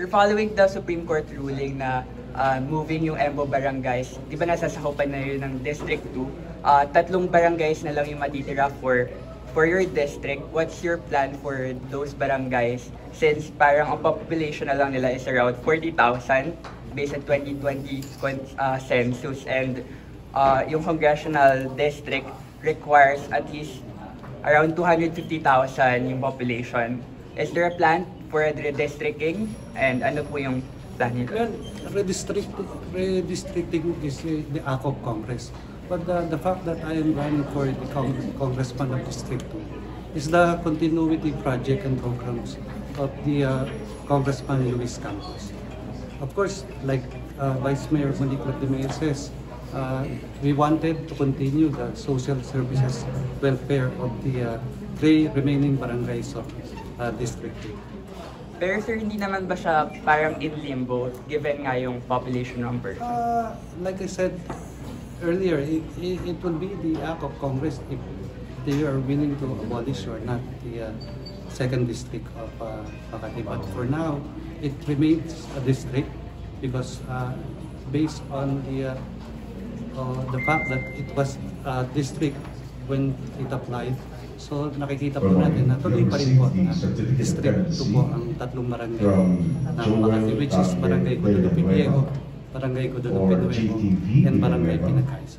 Sir, following the Supreme Court ruling na moving yung Embo barangays, di ba nasasakupan na yun ng District 2? Tatlong barangays na lang yung matitira for your district. What's your plan for those barangays? Since parang ang population na lang nila is around 40,000 based on 2020 census, and yung congressional district requires at least around 250,000 yung population. Is there a plan for redistricting, and ano po yung plan nito? Well, redistricting is the act of Congress. But the fact that I am running for the congressman of District 2 is the continuity project and programs of the Congressman Luis Campos. Of course, like Vice Mayor Monique Lactimea says, we wanted to continue the social services welfare of the 3 remaining barangays of District 2. Pero sir, hindi naman ba siya parang in limbo given nga yung population number? Like I said earlier, it would be the act of Congress if they are willing to abolish or not the second district of Makati. But for now, it remains a district because based on the fact that it was a district when it applied, so nakikita po natin na tuloy pa rin po na District 2 po ang tatlong barangay ng Makati, which is Barangay Cododo Piniego, Barangay Cododo Pinuevo, and Barangay Pinagkaisa.